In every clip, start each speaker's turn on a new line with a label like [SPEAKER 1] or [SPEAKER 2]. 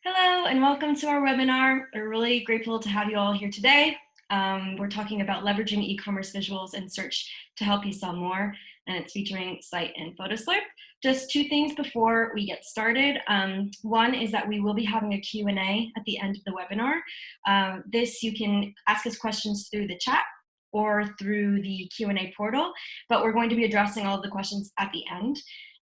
[SPEAKER 1] Hello and welcome to our webinar. We're really grateful to have you all here today. We're talking about leveraging e-commerce visuals and search to help you sell more, and it's featuring Syte and Photoslurp. Just two things before we get started. One is that we will be having a Q&A at the end of the webinar. This you can ask us questions through the chat or through the Q&A portal, but we're going to be addressing all of the questions at the end.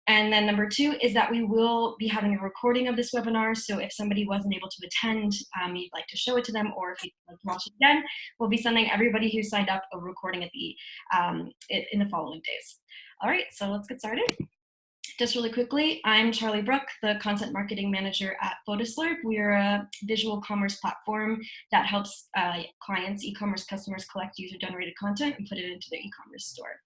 [SPEAKER 1] And then number two is that we will be having a recording of this webinar. So if somebody wasn't able to attend, you'd like to show it to them, or if you'd like to watch it again, we'll be sending everybody who signed up a recording at in the following days. All right, so let's get started. Just really quickly, I'm Charlie Brook, the Content Marketing Manager at Photoslurp. We're a visual commerce platform that helps clients, e-commerce customers, collect user-generated content and put it into their e-commerce store.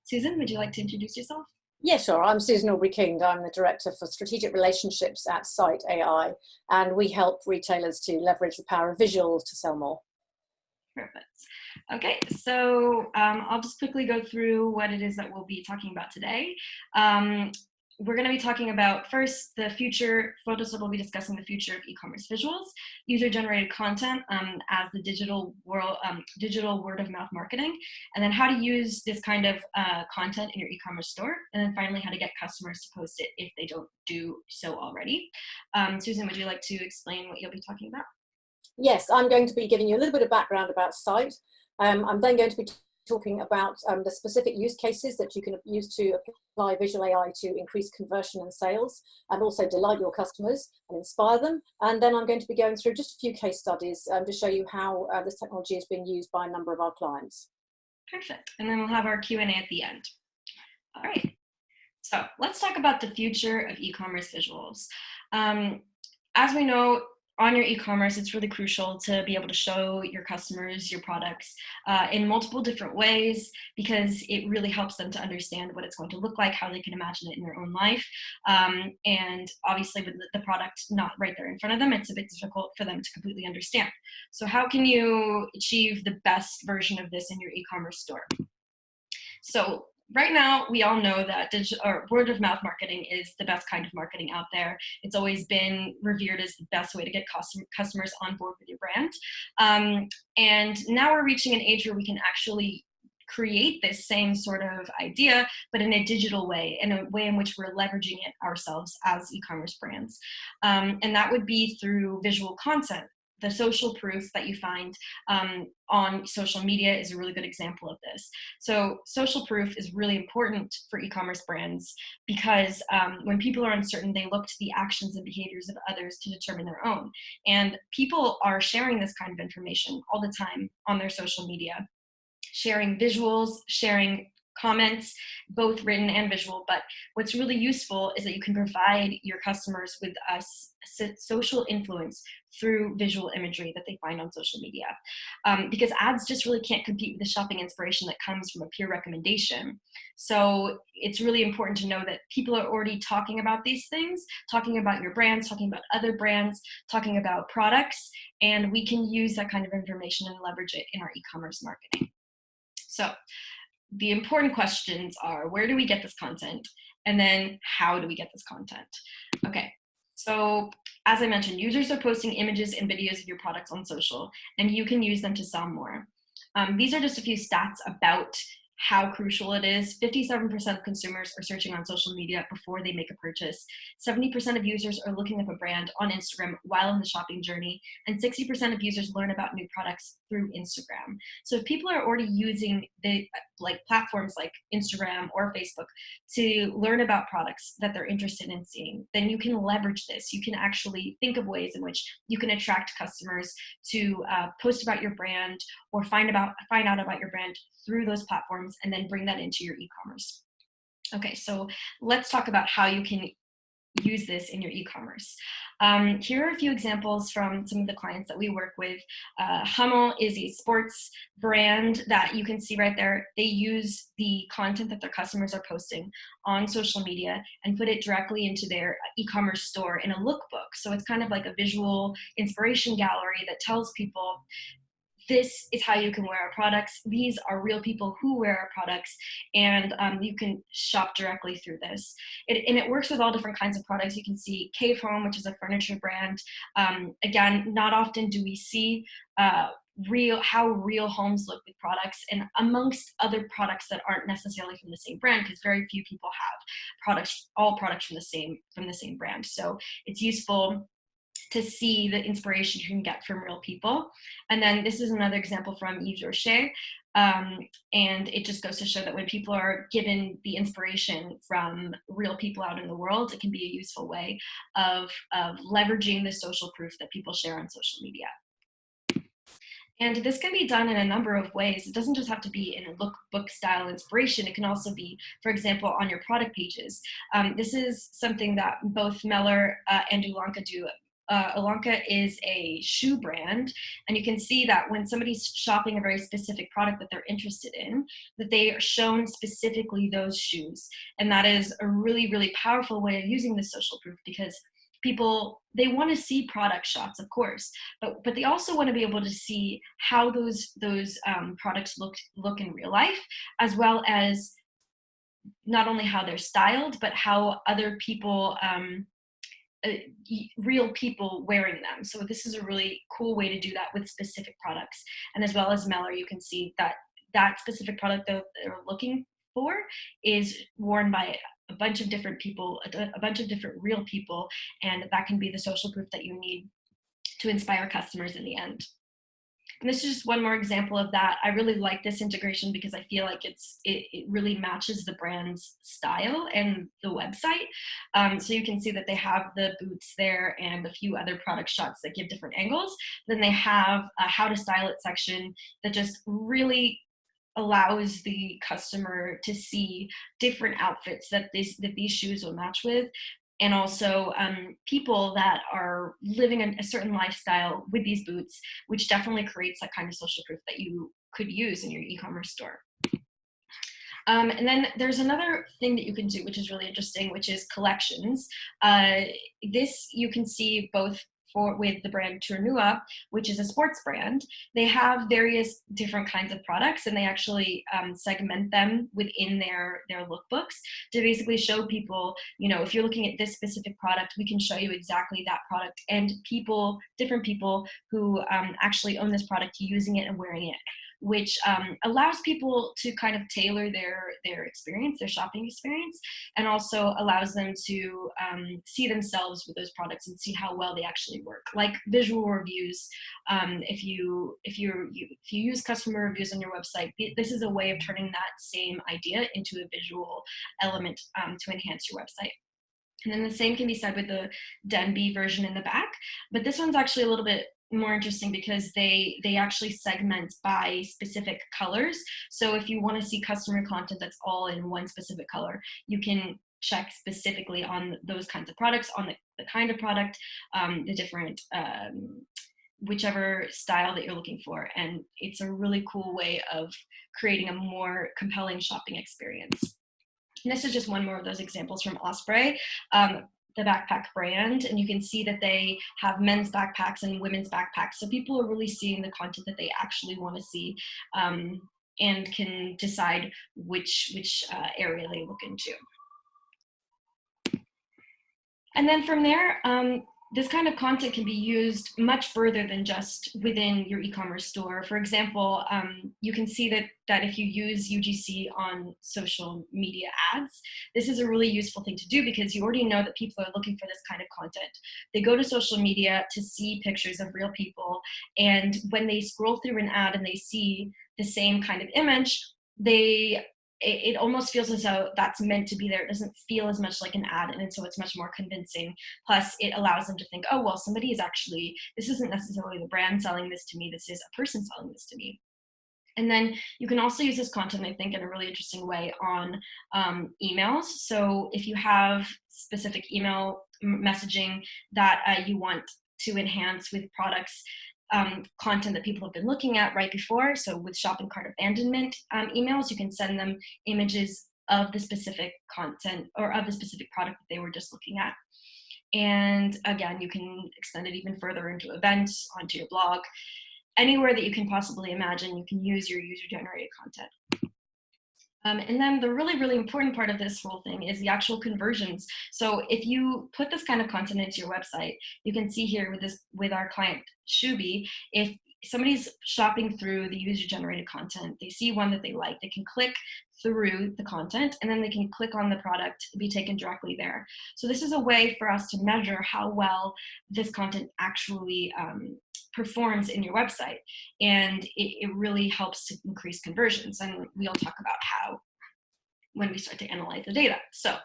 [SPEAKER 1] Susan, would you like to introduce yourself?
[SPEAKER 2] Yeah, sure. I'm Susan Aubrey-King. I'm the Director for Strategic Relationships at Syte AI, and we help retailers to leverage the power of visuals to sell more.
[SPEAKER 1] Perfect. Okay, so I'll just quickly go through what it is that we'll be talking about today. We're going to be talking about first the future. Photoslurp will be discussing the future of e-commerce visuals, user-generated content as the digital word of mouth marketing, and then how to use this kind of content in your e-commerce store, and then finally how to get customers to post it if they don't do so already. Susan, would you like to explain what you'll be talking about?
[SPEAKER 2] Yes, I'm going to be giving you a little bit of background about Syte. I'm then going to be talking about the specific use cases that you can use to apply visual AI to increase conversion and sales, and also delight your customers and inspire them. And then I'm going to be going through just a few case studies to show you how this technology is being used by a number of our clients.
[SPEAKER 1] Perfect. And then we'll have our Q&A at the end. All right. So let's talk about the future of e-commerce visuals. As we know, on your e-commerce, it's really crucial to be able to show your customers your products in multiple different ways, because it really helps them to understand what it's going to look like, how they can imagine it in their own life. And obviously with the product not right there in front of them, it's a bit difficult for them to completely understand. So how can you achieve the best version of this in your e-commerce store? So right now, we all know that word of mouth marketing is the best kind of marketing out there. It's always been revered as the best way to get customers on board with your brand. And now we're reaching an age where we can actually create this same sort of idea, but in a digital way, in a way in which we're leveraging it ourselves as e-commerce brands. And that would be through visual content. The social proof that you find on social media is a really good example of this. So social proof is really important for e-commerce brands because when people are uncertain, they look to the actions and behaviors of others to determine their own. And people are sharing this kind of information all the time on their social media, sharing visuals, sharing comments, both written and visual. But what's really useful is that you can provide your customers with a social influence through visual imagery that they find on social media. Because ads just really can't compete with the shopping inspiration that comes from a peer recommendation. So it's really important to know that people are already talking about these things, talking about your brands, talking about other brands, talking about products, and we can use that kind of information and leverage it in our e-commerce marketing. So the important questions are, where do we get this content? And then how do we get this content? Okay, so as I mentioned, users are posting images and videos of your products on social, and you can use them to sell more. These are just a few stats about how crucial it is. 57% of consumers are searching on social media before they make a purchase. 70% of users are looking up a brand on Instagram while in the shopping journey, and 60% of users learn about new products through Instagram. So if people are already using platforms like Instagram or Facebook to learn about products that they're interested in seeing, then you can leverage this. You can actually think of ways in which you can attract customers to post about your brand or find out about your brand through those platforms, and then bring that into your e-commerce. Okay, so let's talk about how you can use this in your e-commerce. Here are a few examples from some of the clients that we work with. Hummel is a sports brand that you can see right there. They use the content that their customers are posting on social media and put it directly into their e-commerce store in a lookbook. So it's kind of like a visual inspiration gallery that tells people, this is how you can wear our products. These are real people who wear our products, and you can shop directly through this. And it works with all different kinds of products. You can see Cave Home, which is a furniture brand. Again, not often do we see how real homes look with products, and amongst other products that aren't necessarily from the same brand, because very few people have all products from the same brand. So it's useful to see the inspiration you can get from real people. And then this is another example from Yves Rocher. And it just goes to show that when people are given the inspiration from real people out in the world, it can be a useful way of leveraging the social proof that people share on social media. And this can be done in a number of ways. It doesn't just have to be in a lookbook style inspiration. It can also be, for example, on your product pages. This is something that both Meller and Ulanka do. Ulanka is a shoe brand, and you can see that when somebody's shopping a very specific product that they're interested in, that they are shown specifically those shoes. And that is a really, really powerful way of using the social proof, because people, they want to see product shots, of course, but they also want to be able to see how those products look in real life, as well as not only how they're styled, but how other people, real people wearing them. So this is a really cool way to do that with specific products. And as well as Meller, you can see that that specific product that they're looking for is worn by a bunch of different people, a bunch of different real people, and that can be the social proof that you need to inspire customers in the end. And this is just one more example of that. I really like this integration because I feel like it really matches the brand's style and the website. So you can see that they have the boots there and a few other product shots that give different angles. Then they have a how to style it section that just really allows the customer to see different outfits that these shoes will match with, and also people that are living a certain lifestyle with these boots, which definitely creates that kind of social proof that you could use in your e-commerce store. And then there's another thing that you can do, which is really interesting, which is collections. This you can see both with the brand Tournua, which is a sports brand. They have various different kinds of products, and they actually segment them within their lookbooks to basically show people, you know, if you're looking at this specific product, we can show you exactly that product, and different people who actually own this product using it and wearing it, which allows people to kind of tailor their experience, their shopping experience, and also allows them to see themselves with those products and see how well they actually work. Like visual reviews, if you use customer reviews on your website, this is a way of turning that same idea into a visual element to enhance your website. And then the same can be said with the Denby version in the back, but this one's actually a little bit more interesting because they actually segment by specific colors. So if you want to see customer content that's all in one specific color, you can check specifically on those kinds of products, on the kind of product, the different whichever style that you're looking for. And it's a really cool way of creating a more compelling shopping experience. And this is just one more of those examples from Osprey, the backpack brand, and you can see that they have men's backpacks and women's backpacks. So people are really seeing the content that they actually want to see, and can decide which area they look into. And then from there, this kind of content can be used much further than just within your e-commerce store. For example, you can see that if you use UGC on social media ads, this is a really useful thing to do because you already know that people are looking for this kind of content. They go to social media to see pictures of real people, and when they scroll through an ad and they see the same kind of image, it almost feels as though that's meant to be there. It doesn't feel as much like an ad, and so it's much more convincing. Plus, it allows them to think, oh, well, somebody is actually, this isn't necessarily the brand selling this to me, this is a person selling this to me. And then you can also use this content, I think, in a really interesting way on emails. So if you have specific email messaging that you want to enhance with products, content that people have been looking at right before. So with shopping cart abandonment emails, you can send them images of the specific content or of the specific product that they were just looking at. And again, you can extend it even further into events, onto your blog. anywhere that you can possibly imagine, you can use your user-generated content. And then the really, really important part of this whole thing is the actual conversions. So if you put this kind of content into your website, you can see here with our client Shubi, if somebody's shopping through the user-generated content, they see one that they like, they can click through the content, and then they can click on the product and be taken directly there. So this is a way for us to measure how well this content actually performs in your website, and it really helps to increase conversions, and we'll talk about how when we start to analyze the data. So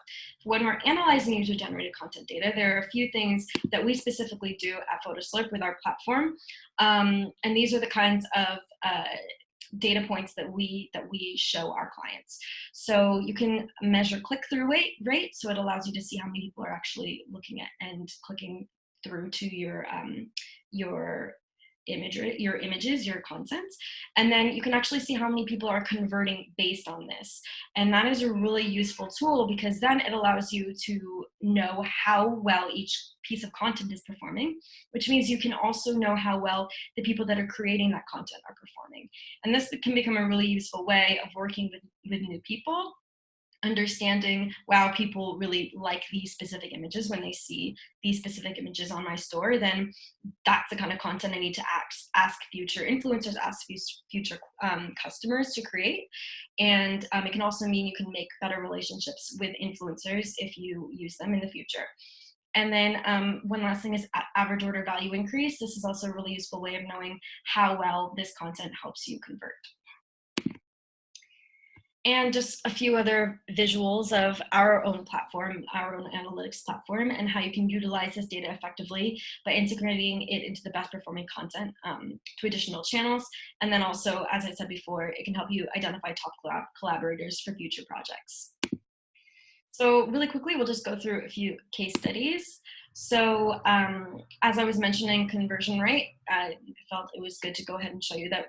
[SPEAKER 1] when we're analyzing user-generated content data, there are a few things that we specifically do at Photoslurp with our platform, and these are the kinds of data points that we show our clients. So you can measure click-through rate, so it allows you to see how many people are actually looking at and clicking through to your images, your content. And then you can actually see how many people are converting based on this. And that is a really useful tool, because then it allows you to know how well each piece of content is performing, which means you can also know how well the people that are creating that content are performing. And this can become a really useful way of working with new people, understanding, wow, people really like these specific images. When they see these specific images on my store, then that's the kind of content I need to ask future influencers, ask future customers to create. And it can also mean you can make better relationships with influencers if you use them in the future. And then one last thing is average order value increase. This is also a really useful way of knowing how well this content helps you convert. And just a few other visuals of our own platform, our own analytics platform, and how you can utilize this data effectively by integrating it into the best performing content to additional channels. And then also, as I said before, it can help you identify top collaborators for future projects. So really quickly, we'll just go through a few case studies. So as I was mentioning conversion rate, I felt it was good to go ahead and show you that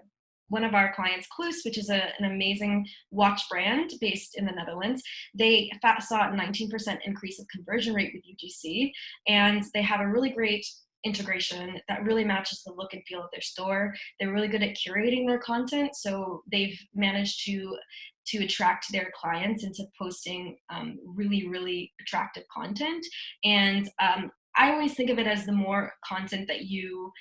[SPEAKER 1] one of our clients, Kloos, which is an amazing watch brand based in the Netherlands, they saw a 19% increase of conversion rate with UGC, and they have a really great integration that really matches the look and feel of their store. They're really good at curating their content, so they've managed to attract their clients into posting really, really attractive content. And I always think of it as the more content that you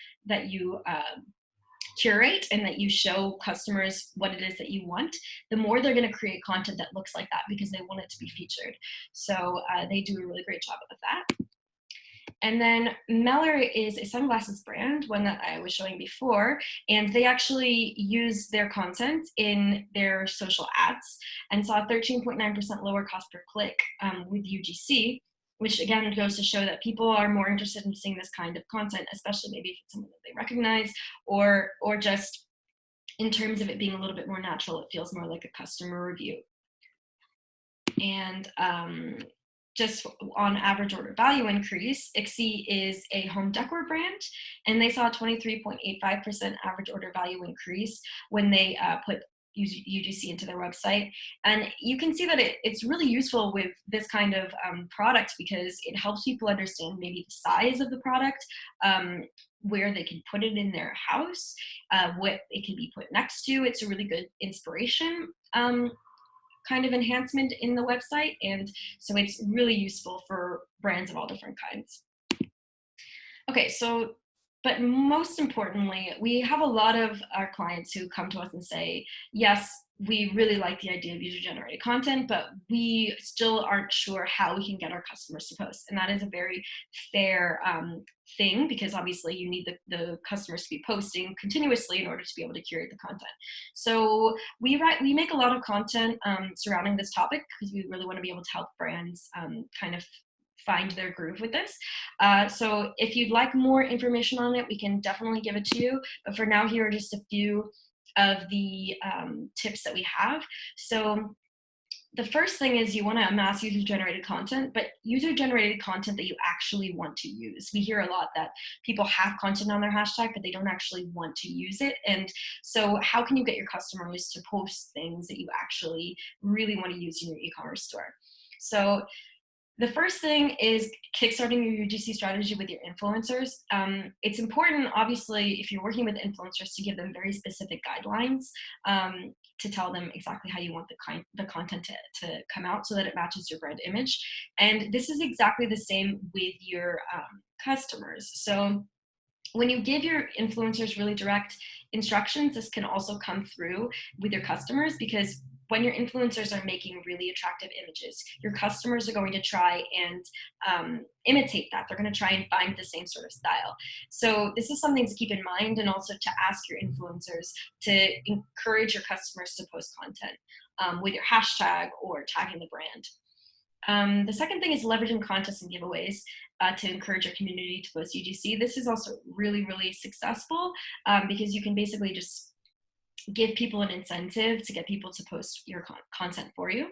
[SPEAKER 1] curate and that you show customers what it is that you want, the more they're going to create content that looks like that, because they want it to be featured. So they do a really great job of that. And then Meller is a sunglasses brand, one that I was showing before, and they actually use their content in their social ads and saw 13.9% lower cost per click with UGC, which again goes to show that people are more interested in seeing this kind of content, especially maybe if it's someone that they recognize, or just in terms of it being a little bit more natural, it feels more like a customer review. And just on average order value increase, IXI is a home decor brand, and they saw a 23.85% average order value increase when they put UGC into their website. And you can see that it's really useful with this kind of product, because it helps people understand maybe the size of the product, where they can put it in their house, what it can be put next to. It's a really good inspiration kind of enhancement in the website, and so it's really useful for brands of all different kinds. Okay, so but most importantly, we have a lot of our clients who come to us and say, yes, we really like the idea of user-generated content, but we still aren't sure how we can get our customers to post. And that is a very fair thing, because obviously you need the customers to be posting continuously in order to be able to curate the content. So we make a lot of content surrounding this topic, because we really want to be able to help brands kind of find their groove with this. So if you'd like more information on it, we can definitely give it to you. But for now, here are just a few of the tips that we have. So the first thing is you want to amass user-generated content, but user-generated content that you actually want to use. We hear a lot that people have content on their hashtag, but they don't actually want to use it. And so how can you get your customers to post things that you actually really want to use in your e-commerce store? So The first thing is kickstarting your UGC strategy with your influencers. It's important, obviously, if you're working with influencers, to give them very specific guidelines, to tell them exactly how you want the content to come out so that it matches your brand image. And this is exactly the same with your customers. So when you give your influencers really direct instructions, this can also come through with your customers, because when your influencers are making really attractive images, your customers are going to try and imitate that. They're going to try and find the same sort of style. So this is something to keep in mind, and also to ask your influencers to encourage your customers to post content with your hashtag or tagging the brand. The second thing is leveraging contests and giveaways to encourage your community to post UGC. This is also really, really successful because you can basically just give people an incentive to get people to post your content for you.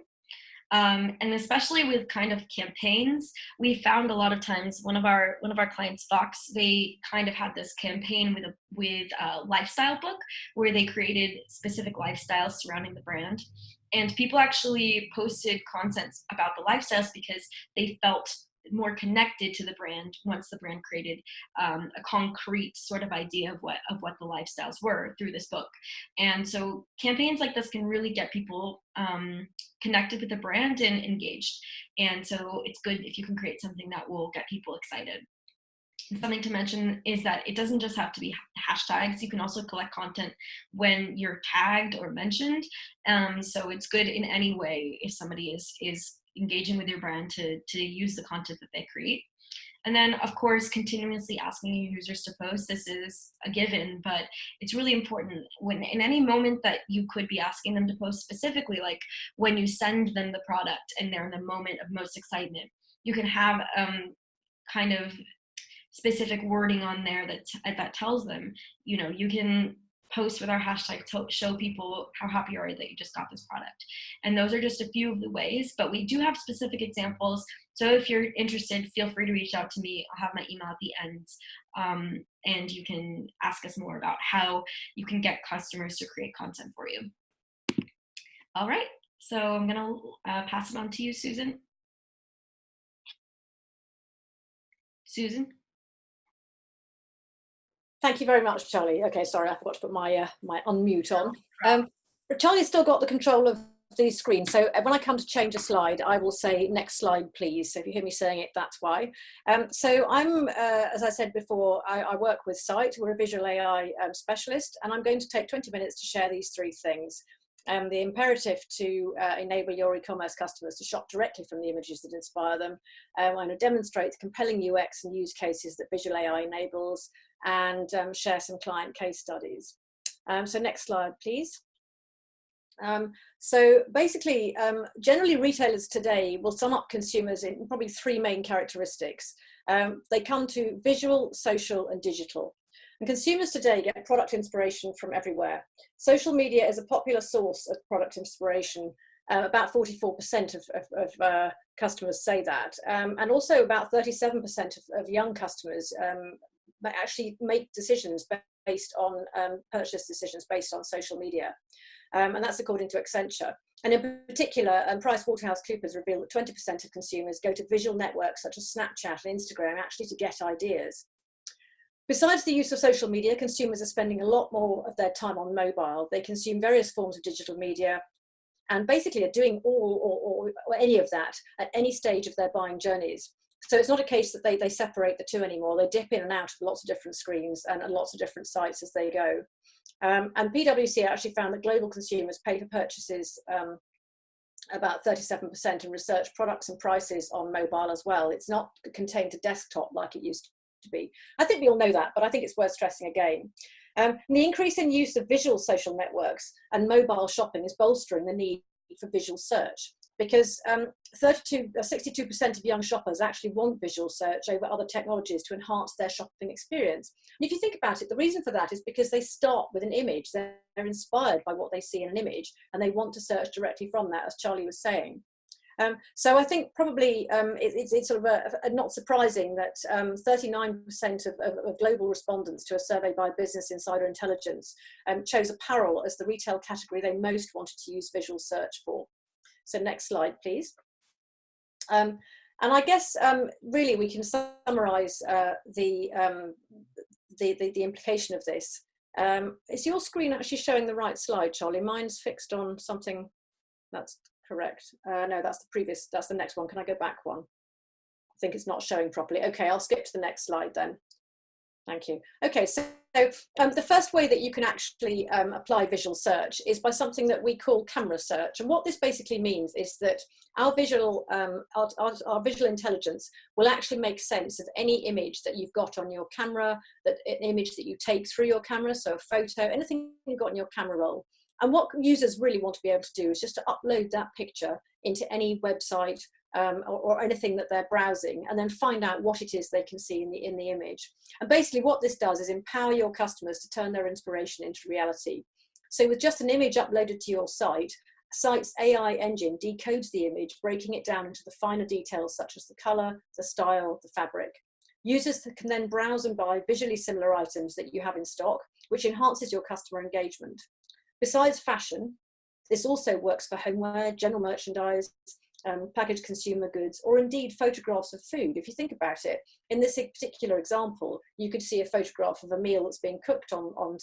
[SPEAKER 1] And especially with kind of campaigns, we found a lot of times one of our clients, Fox, they kind of had this campaign with a lifestyle book where they created specific lifestyles surrounding the brand. And people actually posted content about the lifestyles because they felt more connected to the brand once the brand created a concrete sort of idea of what the lifestyles were through this book. And so campaigns like this can really get people connected with the brand and engaged. And so it's good if you can create something that will get people excited. And something to mention is that it doesn't just have to be hashtags. You can also collect content when you're tagged or mentioned. So it's good in any way if somebody is engaging with your brand to use the content that they create. And then, of course, continuously asking your users to post. This is a given, but it's really important when in any moment that you could be asking them to post, specifically like when you send them the product and they're in the moment of most excitement, you can have kind of specific wording on there that tells them, you know, you can post with our hashtag to show people how happy you are that you just got this product. And those are just a few of the ways, but we do have specific examples. So if you're interested, feel free to reach out to me. I'll have my email at the end, and you can ask us more about how you can get customers to create content for you. All right, so I'm gonna pass it on to you, Susan. Susan?
[SPEAKER 2] Thank you very much, Charlie. Okay, sorry, I forgot to put my my unmute on. Charlie's still got the control of the screen, so when I come to change a slide, I will say next slide, please. So if you hear me saying it, that's why. So I'm, as I said before, I work with Syte. We're a visual AI specialist, and I'm going to take 20 minutes to share these three things. The imperative to enable your e-commerce customers to shop directly from the images that inspire them. I'm going to demonstrate the compelling UX and use cases that visual AI enables, and share some client case studies. So next slide, please. So basically, generally retailers today will sum up consumers in probably three main characteristics. They come to visual, social, and digital. And consumers today get product inspiration from everywhere. Social media is a popular source of product inspiration. About 44% of customers say that. And also about 37% of young customers actually make decisions based on purchase decisions based on social media. And that's according to Accenture. And in particular, PricewaterhouseCoopers revealed that 20% of consumers go to visual networks such as Snapchat and Instagram actually to get ideas. Besides the use of social media, consumers are spending a lot more of their time on mobile. They consume various forms of digital media and basically are doing all or any of that at any stage of their buying journeys. So it's not a case that they separate the two anymore. They dip in and out of lots of different screens and lots of different sites as they go. And PwC actually found that global consumers pay for purchases about 37% and research products and prices on mobile as well. It's not contained to desktop like it used to be. I think we all know that, but I think it's worth stressing again. The increase in use of visual social networks and mobile shopping is bolstering the need for visual search, because 62% of young shoppers actually want visual search over other technologies to enhance their shopping experience. And if you think about it, the reason for that is because they start with an image. They're inspired by what they see in an image, and they want to search directly from that, as Charlie was saying. So I think probably it's sort of not surprising that 39% of global respondents to a survey by Business Insider Intelligence chose apparel as the retail category they most wanted to use visual search for. So next slide, please. And And I guess really we can summarize the implication of this. Is your screen actually showing the right slide, Charlie? Mine's fixed on something that's correct. No, that's the previous, that's the next one. Can I go back one? I think it's not showing properly. Okay, I'll skip to the next slide then. Thank you. Okay, so the first way that you can actually apply visual search is by something that we call camera search. And what this basically means is that our visual intelligence will actually make sense of any image that you've got on your camera, that an image that you take through your camera, so a photo, anything you've got in your camera roll. And what users really want to be able to do is just to upload that picture into any website or anything that they're browsing, and then find out what it is they can see in the image. And basically what this does is empower your customers to turn their inspiration into reality. So with just an image uploaded to your site, Syte's AI engine decodes the image, breaking it down into the finer details such as the color, the style, the fabric. Users can then browse and buy visually similar items that you have in stock, which enhances your customer engagement. Besides fashion, this also works for homeware, general merchandise, packaged consumer goods, or indeed photographs of food. If you think about it, in this particular example, you could see a photograph of a meal that's being cooked on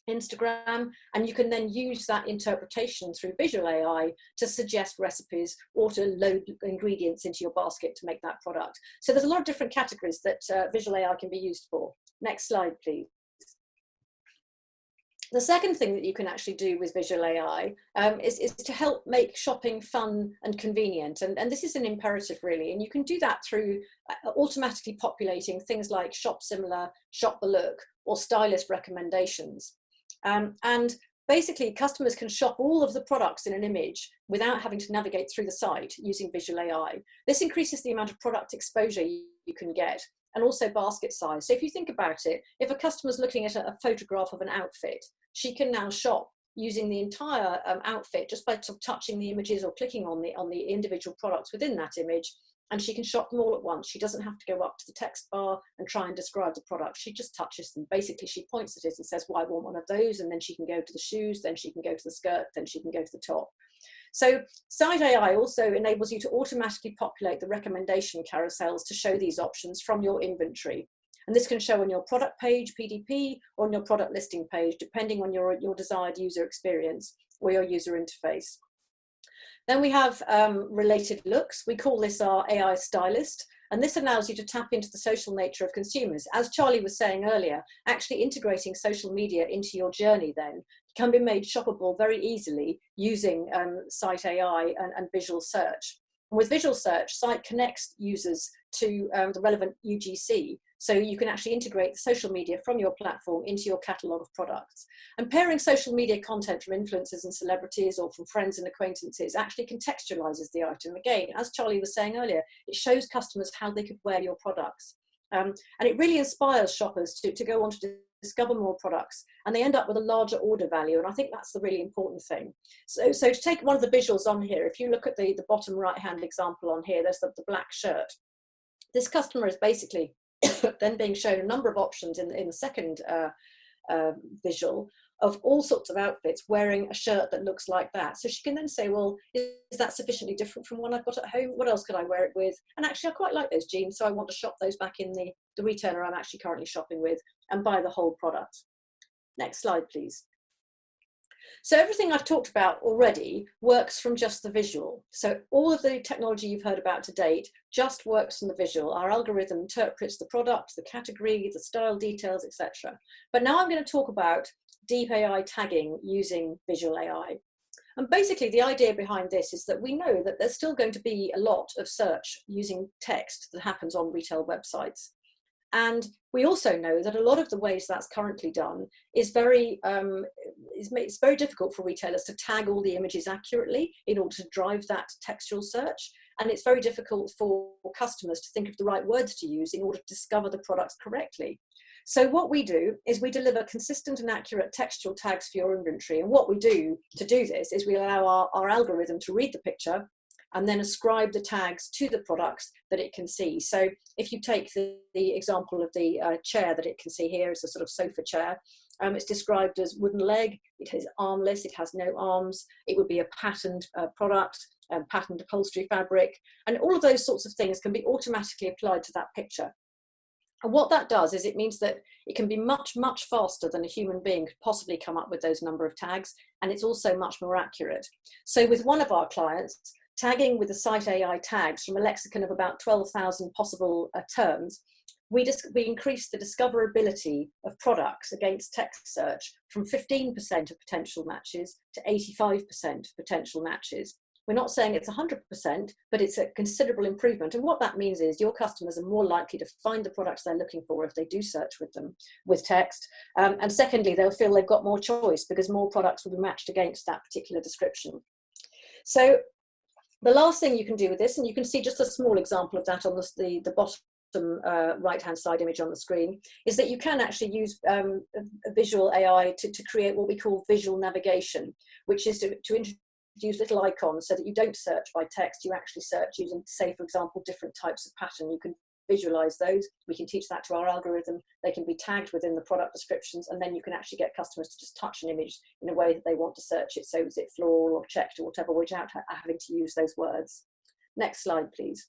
[SPEAKER 2] Instagram, and you can then use that interpretation through visual AI to suggest recipes or to load ingredients into your basket to make that product. So there's a lot of different categories that visual AI can be used for. Next slide, please. The second thing that you can actually do with visual AI is to help make shopping fun and convenient. And this is an imperative really. And you can do that through automatically populating things like shop similar, shop the look, or stylist recommendations. And basically customers can shop all of the products in an image without having to navigate through the site using visual AI. This increases the amount of product exposure you can get, and also basket size. So if you think about it, if a customer's looking at a photograph of an outfit, she can now shop using the entire outfit just by sort of touching the images or clicking on the individual products within that image, and she can shop them all at once. She doesn't have to go up to the text bar and try and describe the product. She just touches them. Basically, she points at it and says, well, I want one of those, and then she can go to the shoes, then she can go to the skirt, then she can go to the top. So Syte AI also enables you to automatically populate the recommendation carousels to show these options from your inventory. And this can show on your product page, PDP, or on your product listing page, depending on your desired user experience or your user interface. Then we have related looks. We call this our AI stylist. And this allows you to tap into the social nature of consumers. As Charlie was saying earlier, actually integrating social media into your journey then can be made shoppable very easily using Syte AI and visual search. And with visual search, Syte connects users to the relevant UGC, so you can actually integrate the social media from your platform into your catalogue of products. And pairing social media content from influencers and celebrities or from friends and acquaintances actually contextualizes the item. Again, as Charlie was saying earlier, it shows customers how they could wear your products. And it really inspires shoppers to go on to discover more products, and they end up with a larger order value. And I think that's the really important thing. So to take one of the visuals on here, if you look at the bottom right-hand example on here, there's the black shirt. This customer is basically then being shown a number of options in the second visual of all sorts of outfits wearing a shirt that looks like that. So she can then say, well, is that sufficiently different from one I've got at home? What else could I wear it with? And actually, I quite like those jeans, so I want to shop those back in the retailer I'm actually currently shopping with and buy the whole product. Next slide, please. So everything I've talked about already works from just the visual. So all of the technology you've heard about to date just works from the visual. Our algorithm interprets the product, the category, the style details, etc. But now I'm going to talk about deep AI tagging using visual AI. And basically the idea behind this is that we know that there's still going to be a lot of search using text that happens on retail websites. And we also know that a lot of the ways that's currently done is it's very difficult for retailers to tag all the images accurately in order to drive that textual search. And it's very difficult for customers to think of the right words to use in order to discover the products correctly. So what we do is we deliver consistent and accurate textual tags for your inventory. And what we do to do this is we allow our algorithm to read the picture, and then ascribe the tags to the products that it can see. So if you take the example of the chair that it can see here, it's a sort of sofa chair. It's described as wooden leg, it is armless, it has no arms, it would be a patterned product, patterned upholstery fabric, and all of those sorts of things can be automatically applied to that picture. And what that does is it means that it can be much, much faster than a human being could possibly come up with those number of tags, and it's also much more accurate. So with one of our clients, tagging with the Syte AI tags from a lexicon of about 12,000 possible terms, we increased the discoverability of products against text search from 15% of potential matches to 85% of potential matches. We're not saying it's 100%, but it's a considerable improvement. And what that means is your customers are more likely to find the products they're looking for if they do search with them with text. And secondly, they'll feel they've got more choice because more products will be matched against that particular description. So the last thing you can do with this, and you can see just a small example of that on the bottom right-hand side image on the screen, is that you can actually use a visual AI to create what we call visual navigation, which is to introduce little icons so that you don't search by text, you actually search using, say, for example, different types of pattern. You can visualize those. We can teach that to our algorithm. They can be tagged within the product descriptions, and then you can actually get customers to just touch an image in a way that they want to search it. So is it floral or checked or whatever, without having to use those words. Next slide, please.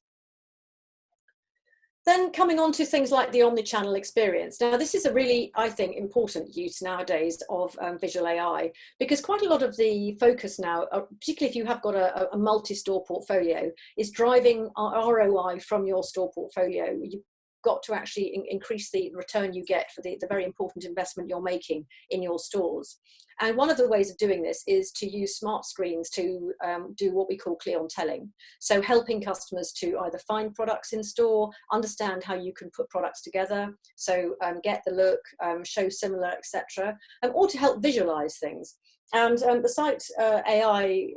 [SPEAKER 2] Then coming on to things like the omnichannel experience. Now, this is a really, I think, important use nowadays of visual AI, because quite a lot of the focus now, particularly if you have got a multi-store portfolio, is driving ROI from your store portfolio. You've got to actually increase the return you get for the very important investment you're making in your stores. And one of the ways of doing this is to use smart screens to do what we call clienteling. So helping customers to either find products in store, understand how you can put products together, so get the look, show similar, etc., or to help visualize things. And the Syte AI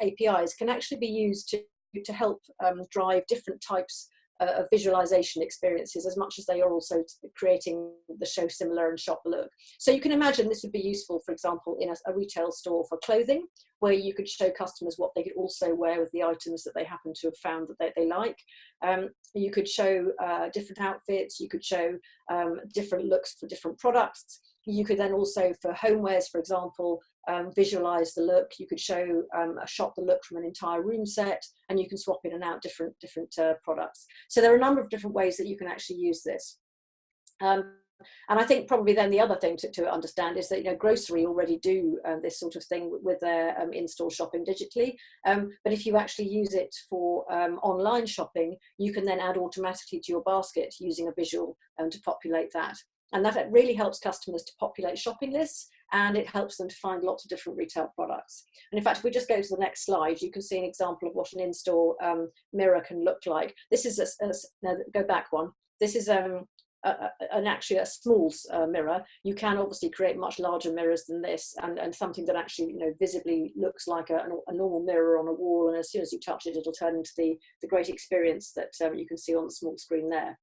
[SPEAKER 2] APIs can actually be used to help drive different types of visualization experiences, as much as they are also creating the show similar and shop the look. So you can imagine this would be useful, for example, in a retail store for clothing, where you could show customers what they could also wear with the items that they happen to have found that they like. You could show different outfits, you could show different looks for different products. You could then also, for homewares, for example, visualize the look. You could show a shop the look from an entire room set, and you can swap in and out different products. So there are a number of different ways that you can actually use this. And I think probably then the other thing to understand is that, you know, grocery already do this sort of thing with their in-store shopping digitally. But if you actually use it for online shopping, you can then add automatically to your basket using a visual to populate that. And that really helps customers to populate shopping lists, and it helps them to find lots of different retail products. And in fact, if we just go to the next slide, you can see an example of what an in-store mirror can look like. This is no, go back one. This is actually a small mirror. You can obviously create much larger mirrors than this, and something that actually, you know, visibly looks like a normal mirror on a wall, and as soon as you touch it, it'll turn into the great experience that you can see on the small screen there.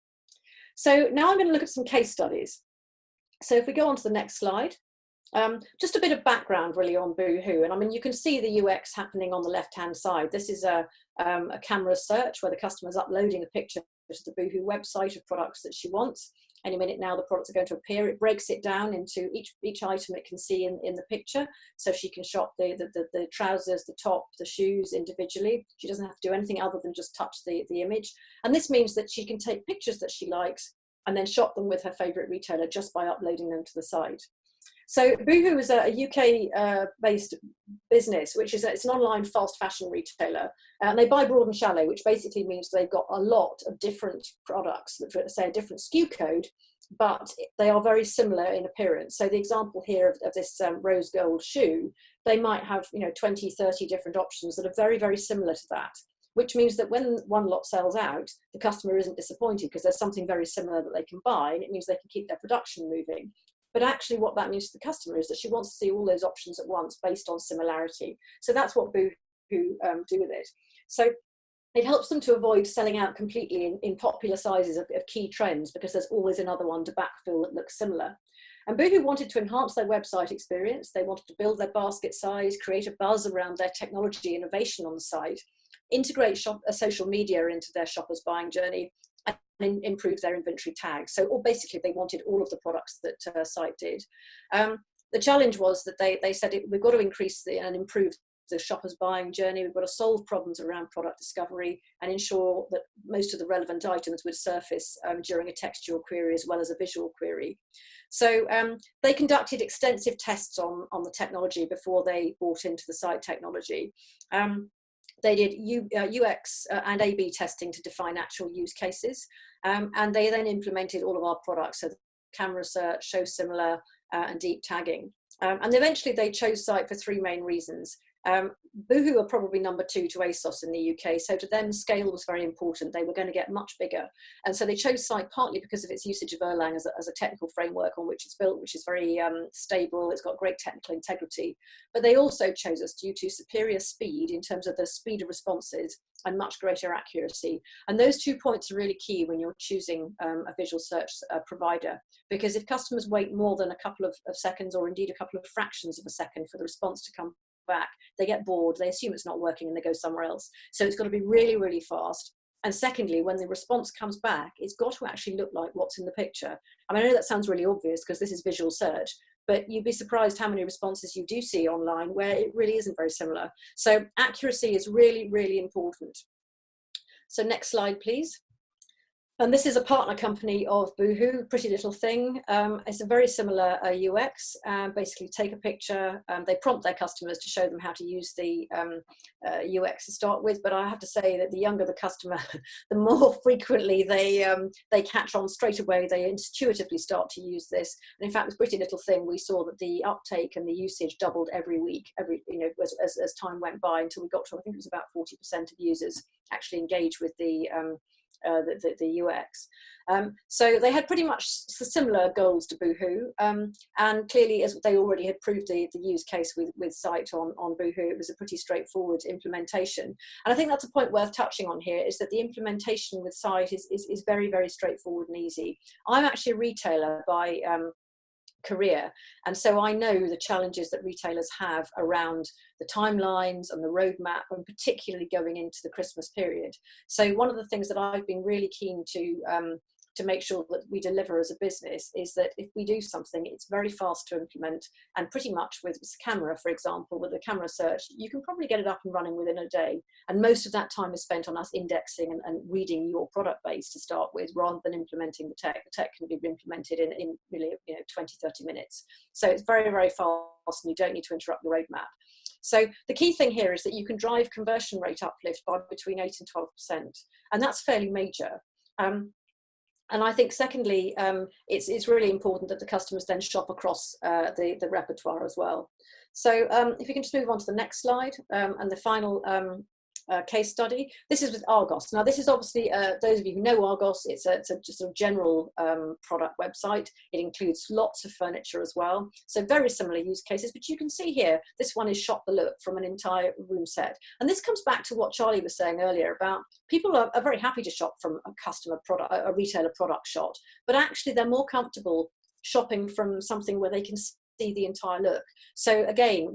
[SPEAKER 2] So now I'm going to look at some case studies. So if we go on to the next slide, just a bit of background really on Boohoo. And I mean, you can see the UX happening on the left-hand side. This is a camera search where the customer is uploading a picture to the Boohoo website of products that she wants. Any minute now, the products are going to appear. It breaks it down into each item it can see in the picture. So she can shop the trousers, the top, the shoes individually. She doesn't have to do anything other than just touch the image. And this means that she can take pictures that she likes and then shop them with her favorite retailer just by uploading them to the site. So Boohoo is a UK-based business, which is it's an online fast fashion retailer, and they buy broad and shallow, which basically means they've got a lot of different products that say a different SKU code, but they are very similar in appearance. So the example here of this rose gold shoe, they might have 20, 30 different options that are very, very similar to that, which means that when one lot sells out, the customer isn't disappointed because there's something very similar that they can buy, and it means they can keep their production moving. But actually what that means to the customer is that she wants to see all those options at once based on similarity. So that's what Boohoo do with it. So it helps them to avoid selling out completely in popular sizes of key trends, because there's always another one to backfill that looks similar. And Boohoo wanted to enhance their website experience. They wanted to build their basket size, create a buzz around their technology innovation on the site. integrate social media into their shoppers' buying journey, and improve their inventory tags. So basically they wanted all of the products that Syte did. The challenge was that they said we've got to increase and improve the shopper's buying journey. We've got to solve problems around product discovery and ensure that most of the relevant items would surface during a textual query as well as a visual query. So they conducted extensive tests on the technology before they bought into the Syte technology. They did UX and A/B testing to define actual use cases, and they then implemented all of our products, so camera search, show similar, and deep tagging. And eventually they chose Syte for three main reasons. Boohoo are probably number 2 to ASOS in the UK, so to them scale was very important. They were going to get much bigger, and so they chose Syte partly because of its usage of Erlang as a technical framework on which it's built, which is very stable. It's got great technical integrity, but they also chose us due to superior speed in terms of the speed of responses and much greater accuracy. And those 2 points are really key when you're choosing a visual search provider, because if customers wait more than a couple of seconds, or indeed a couple of fractions of a second for the response to come back, they get bored, they assume it's not working, and they go somewhere else. So it's got to be really, really fast. And secondly, when the response comes back, it's got to actually look like what's in the picture. I mean, I know that sounds really obvious because this is visual search, but you'd be surprised how many responses you do see online where it really isn't very similar. So accuracy is really, really important. So next slide, please. And this is a partner company of Boohoo, Pretty Little Thing. It's a very similar UX. Basically take a picture, they prompt their customers to show them how to use the UX to start with, but I have to say that the younger the customer, the more frequently they catch on straight away, they intuitively start to use this. And in fact, with Pretty Little Thing, we saw that the uptake and the usage doubled every week, as time went by, until we got to, I think it was about 40% of users actually engage with the UX. So they had pretty much similar goals to Boohoo, and clearly, as they already had proved the use case with Syte on Boohoo, it was a pretty straightforward implementation. And I think that's a point worth touching on here, is that the implementation with Syte is very, very straightforward and easy. I'm actually a retailer by career, and so I know the challenges that retailers have around the timelines and the roadmap, and particularly going into the Christmas period. So one of the things that I've been really keen to make sure that we deliver as a business is that if we do something, it's very fast to implement. And pretty much with camera, for example, with the camera search, you can probably get it up and running within a day. And most of that time is spent on us indexing and reading your product base to start with, rather than implementing the tech. The tech can be implemented in really 20, 30 minutes. So it's very, very fast, and you don't need to interrupt the roadmap. So the key thing here is that you can drive conversion rate uplift by between 8 and 12%. And that's fairly major. And I think, secondly, it's really important that the customers then shop across the repertoire as well. So if you can just move on to the next slide, and the final case study. This is with Argos. Now, this is obviously, those of you who know Argos, it's just a general product website. It includes lots of furniture as well. So very similar use cases, but you can see here, this one is shop the look from an entire room set. And this comes back to what Charlie was saying earlier about people are very happy to shop from a customer product, a retailer product shot, but actually they're more comfortable shopping from something where they can see the entire look. So again,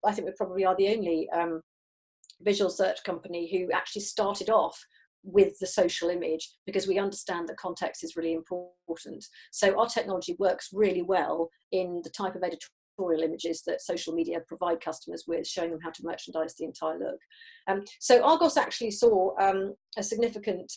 [SPEAKER 2] I think we probably are the only visual search company who actually started off with the social image, because we understand that context is really important. So our technology works really well in the type of editorial images that social media provide customers with, showing them how to merchandise the entire look. So Argos actually saw a significant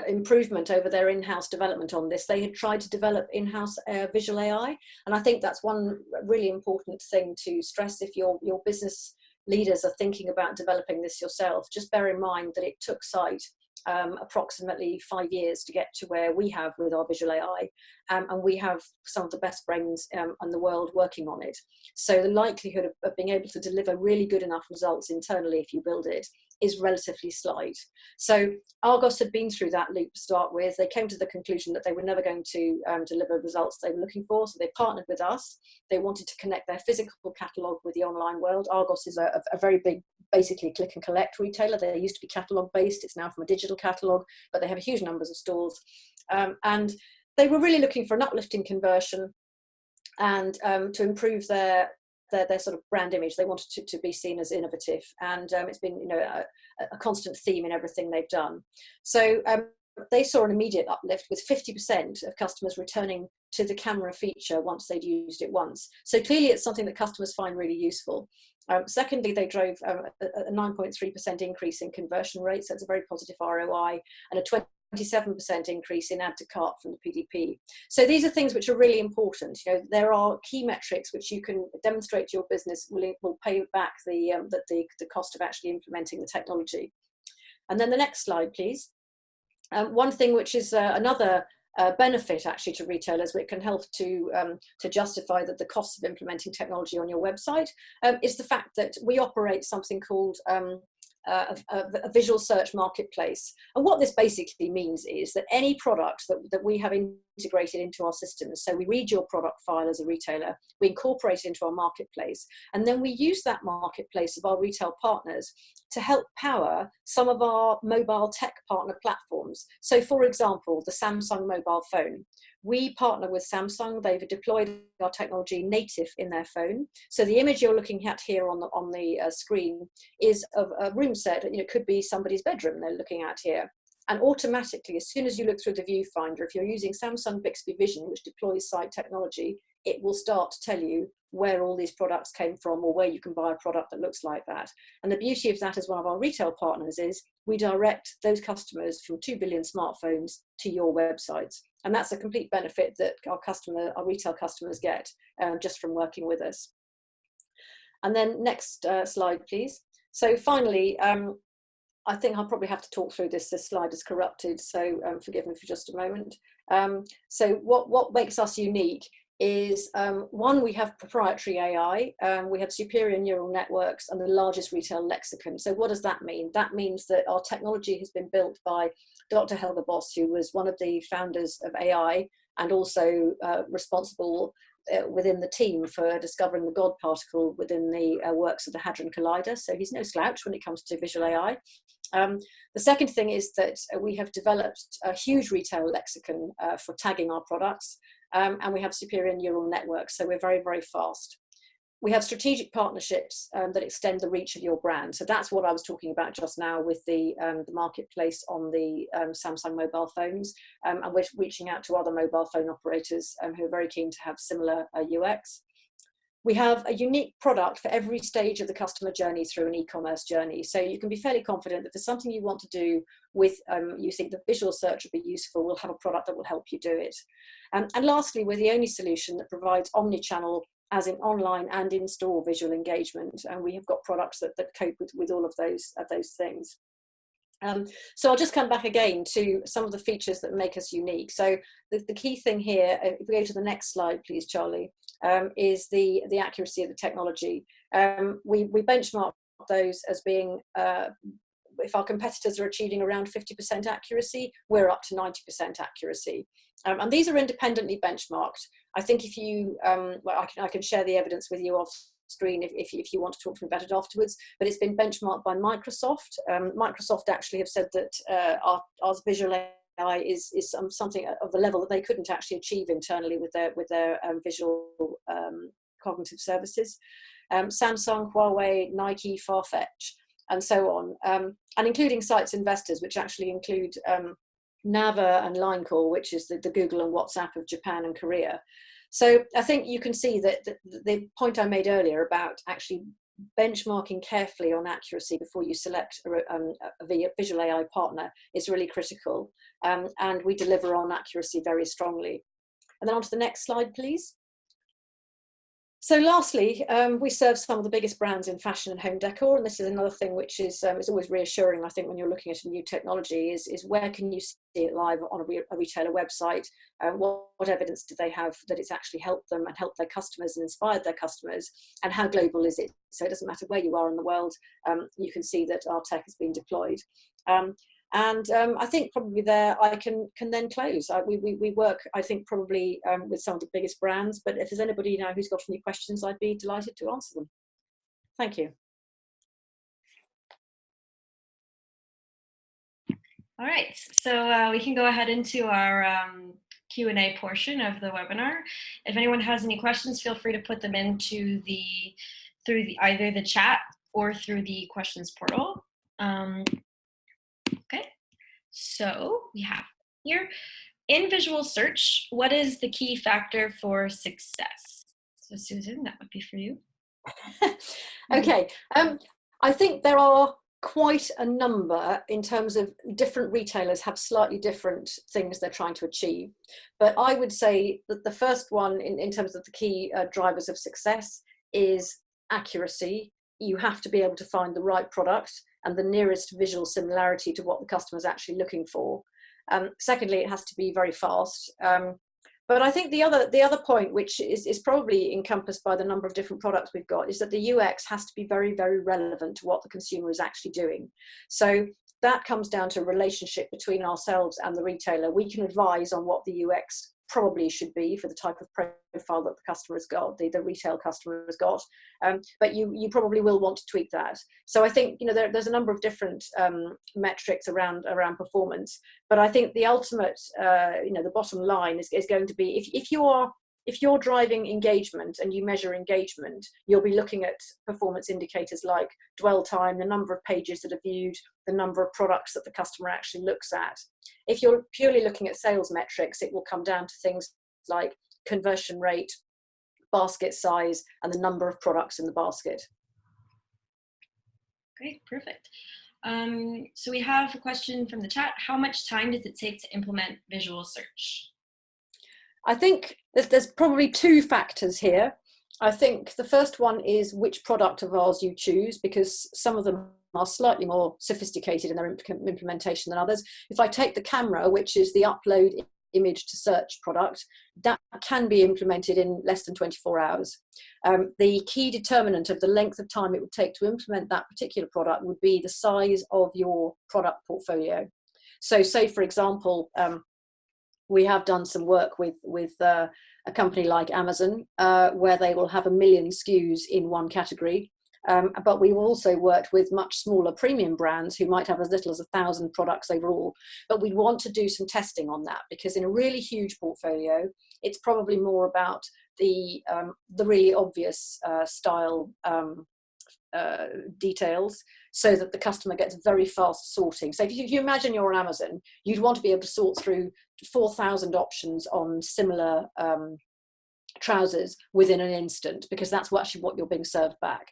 [SPEAKER 2] improvement over their in-house development on this. They had tried to develop in-house visual AI, and I think that's one really important thing to stress. If your business leaders are thinking about developing this yourself, just bear in mind that it took Syte approximately 5 years to get to where we have with our visual AI, and we have some of the best brains in the world working on it. So the likelihood of being able to deliver really good enough results internally if you build it is relatively slight. So Argos had been through that loop to start with. They came to the conclusion that they were never going to deliver results they were looking for, so they partnered with us. They wanted to connect their physical catalogue with the online world. Argos is a very big, basically click and collect retailer. They used to be catalogue based, it's now from a digital catalogue, but they have huge numbers of stores. And they were really looking for an uplift in conversion and to improve their their sort of brand image. They wanted to be seen as innovative, and it's been, you know, a constant theme in everything they've done. So they saw an immediate uplift with 50% of customers returning to the camera feature once they'd used it once. So clearly it's something that customers find really useful. Secondly, they drove a 9.3% increase in conversion rates. That's a very positive ROI, and a 27% increase in add to cart from the PDP. So these are things which are really important. You know, there are key metrics which you can demonstrate to your business will pay back the cost of actually implementing the technology. And then the next slide, please. One thing which is another benefit actually to retailers, which can help to justify the cost of implementing technology on your website, is the fact that we operate something called a visual search marketplace. And what this basically means is that any product that we have integrated into our systems, so we read your product file as a retailer, we incorporate it into our marketplace, and then we use that marketplace of our retail partners to help power some of our mobile tech partner platforms. So for example, the Samsung mobile phone. We partner with Samsung. They've deployed our technology native in their phone. So the image you're looking at here on the screen is of a room set. You know, it could be somebody's bedroom they're looking at here. And automatically, as soon as you look through the viewfinder, if you're using Samsung Bixby Vision, which deploys Syte technology, it will start to tell you where all these products came from, or where you can buy a product that looks like that. And the beauty of that as one of our retail partners is we direct those customers from 2 billion smartphones to your websites. And that's a complete benefit that our retail customers get just from working with us. And then next slide, please. So finally, I think I'll probably have to talk through this. This slide is corrupted, so forgive me for just a moment. So what makes us unique is, one, we have proprietary AI, we have superior neural networks and the largest retail lexicon. So what does that mean? That means that our technology has been built by Dr. Helga Voss, who was one of the founders of AI and also responsible within the team for discovering the God particle within the works of the Hadron Collider. So he's no slouch when it comes to visual AI. The second thing is that we have developed a huge retail lexicon for tagging our products, and we have superior neural networks, so we're very, very fast. We have strategic partnerships that extend the reach of your brand. So that's what I was talking about just now with the marketplace on the Samsung mobile phones, and we're reaching out to other mobile phone operators who are very keen to have similar UX. We have a unique product for every stage of the customer journey through an e-commerce journey. So you can be fairly confident that if there's something you want to do with, you think the visual search would be useful, we'll have a product that will help you do it. And lastly, we're the only solution that provides omni-channel, as in online and in-store visual engagement. And we have got products that cope with all of those things. So I'll just come back again to some of the features that make us unique. So the key thing here, if we go to the next slide, please, Charlie, is the accuracy of the technology. We benchmark those as being, if our competitors are achieving around 50% accuracy, we're up to 90% accuracy. And these are independently benchmarked. I think if you, well, I can share the evidence with you off screen if you want to talk to me about it afterwards, but it's been benchmarked by Microsoft. Microsoft actually have said that our visual AI is something of the level that they couldn't actually achieve internally with their visual cognitive services. Samsung, Huawei, Nike, Farfetch, and so on, and including Syte's investors, which actually include Nava and Linecore, which is the Google and WhatsApp of Japan and Korea. So I think you can see that the point I made earlier about actually benchmarking carefully on accuracy before you select a visual AI partner is really critical, and we deliver on accuracy very strongly. And then on to the next slide, please. So lastly, we serve some of the biggest brands in fashion and home decor, and this is another thing which is always reassuring, I think, when you're looking at a new technology, is where can you see it live on a retailer website? What evidence do they have that it's actually helped them and helped their customers and inspired their customers? And how global is it? So it doesn't matter where you are in the world, you can see that our tech has been deployed. I think probably there I can then close. We work, I think, probably with some of the biggest brands, but if there's anybody now who's got any questions, I'd be delighted to answer them. Thank you.
[SPEAKER 1] All right, so we can go ahead into our Q&A portion of the webinar. If anyone has any questions, feel free to put them into through either the chat or through the questions portal. Okay, so we have here, in visual search, what is the key factor for success? So Susan, that would be for you.
[SPEAKER 2] Okay, I think there are quite a number in terms of different retailers have slightly different things they're trying to achieve. But I would say that the first one in terms of the key drivers of success is accuracy. You have to be able to find the right product and the nearest visual similarity to what the customer is actually looking for. Secondly, it has to be very fast. But I think the other point, which is probably encompassed by the number of different products we've got, is that the UX has to be very, very relevant to what the consumer is actually doing. So that comes down to a relationship between ourselves and the retailer. We can advise on what the UX probably should be for the type of profile that the customer has got, the retail customer has got, but you probably will want to tweak that. So I think, you know, there's a number of different metrics around performance, but I think the ultimate, you know, the bottom line is going to be if you're driving engagement and you measure engagement, you'll be looking at performance indicators like dwell time, the number of pages that are viewed, the number of products that the customer actually looks at. If you're purely looking at sales metrics, it will come down to things like conversion rate, basket size, and the number of products in the basket.
[SPEAKER 1] Great, perfect. So we have a question from the chat. How much time does it take to implement visual search?
[SPEAKER 2] I think there's probably two factors here. I think the first one is which product of ours you choose, because some of them are slightly more sophisticated in their implementation than others. If I take the camera, which is the upload image to search product, that can be implemented in less than 24 hours. The key determinant of the length of time it would take to implement that particular product would be the size of your product portfolio. So say, for example, we have done some work with a company like Amazon, where they will have 1 million SKUs in one category. But we've also worked with much smaller premium brands who might have as little as 1,000 products overall. But we'd want to do some testing on that, because in a really huge portfolio, it's probably more about the really obvious style details, so that the customer gets very fast sorting. So if you imagine you're on Amazon, you'd want to be able to sort through 4,000 options on similar trousers within an instant, because that's actually what you're being served back.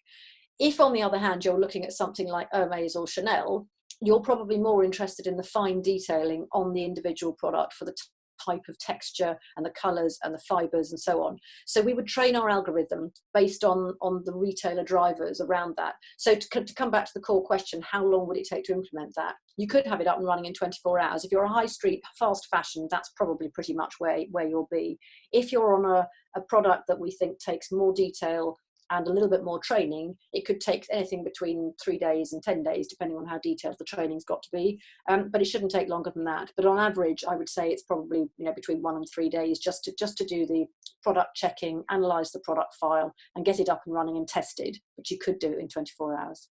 [SPEAKER 2] If, on the other hand, you're looking at something like Hermes or Chanel, you're probably more interested in the fine detailing on the individual product for the type of texture and the colors and the fibers and so on. So we would train our algorithm based on the retailer drivers around that. So to come back to the core question, how long would it take to implement that? You could have it up and running in 24 hours. If you're a high street, fast fashion, that's probably pretty much where you'll be. If you're on a product that we think takes more detail and a little bit more training, it could take anything between 3 days and 10 days, depending on how detailed the training's got to be. But it shouldn't take longer than that. But on average, I would say it's probably, you know, between 1 and 3 days just to do the product checking, analyze the product file, and get it up and running and tested. But you could do it in 24 hours.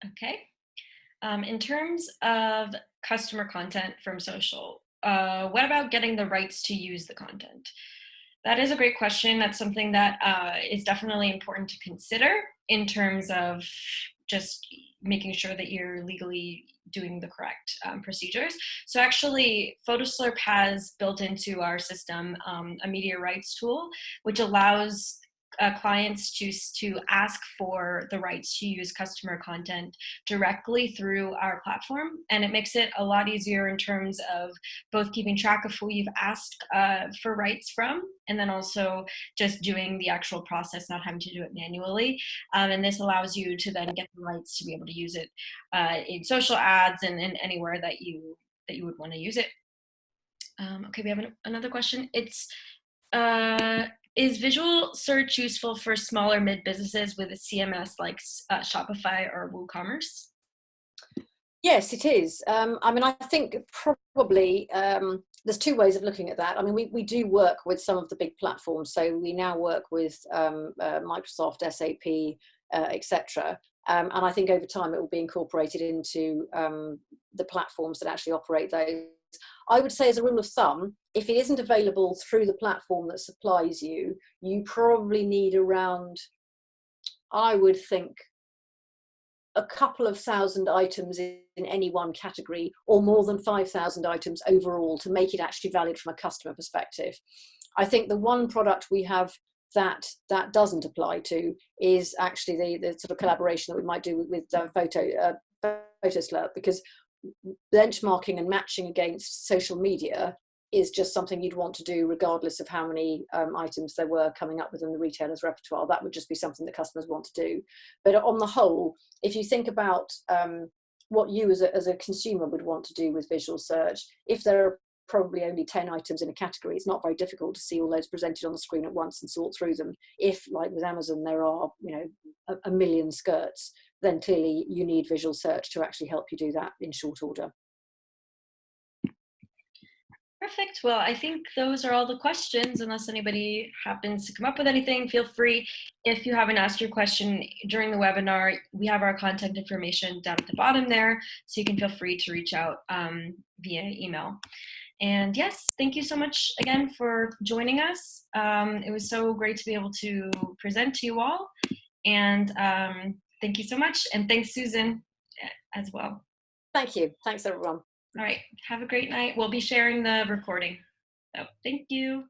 [SPEAKER 1] Okay. In terms of customer content from social, what about getting the rights to use the content? That is a great question. That's something that is definitely important to consider in terms of just making sure that you're legally doing the correct procedures. So actually, Photoslurp has built into our system a media rights tool, which allows clients to ask for the rights to use customer content directly through our platform. And it makes it a lot easier in terms of both keeping track of who you've asked for rights from, and then also just doing the actual process, not having to do it manually. And this allows you to then get the rights to be able to use it in social ads and anywhere that you would want to use it. Okay, we have another question. It's is visual search useful for smaller mid-businesses with a CMS like Shopify or WooCommerce?
[SPEAKER 2] Yes, it is. I mean, I think probably there's two ways of looking at that. I mean, we do work with some of the big platforms. So we now work with Microsoft, SAP, etc. And I think over time it will be incorporated into the platforms that actually operate those I would say as a rule of thumb, if it isn't available through the platform that supplies you, you probably need around, I would think, a couple of thousand items in any one category, or more than 5,000 items overall, to make it actually valid from a customer perspective. I think the one product we have that doesn't apply to is actually the sort of collaboration that we might do with Photoslurp, because benchmarking and matching against social media is just something you'd want to do regardless of how many items there were coming up within the retailer's repertoire. That would just be something that customers want to do. But on the whole, if you think about what you as a consumer would want to do with visual search, if there are probably only 10 items in a category, it's not very difficult to see all those presented on the screen at once and sort through them. If, like with Amazon, there are, you know, a million skirts, then clearly you need visual search to actually help you do that in short order.
[SPEAKER 1] Perfect. Well, I think those are all the questions. Unless anybody happens to come up with anything, feel free. If you haven't asked your question during the webinar, we have our contact information down at the bottom there, so you can feel free to reach out via email. And yes, thank you so much again for joining us. It was so great to be able to present to you all. And thank you so much. And thanks, Susan, as well.
[SPEAKER 2] Thank you. Thanks, everyone.
[SPEAKER 1] All right. Have a great night. We'll be sharing the recording. So thank you.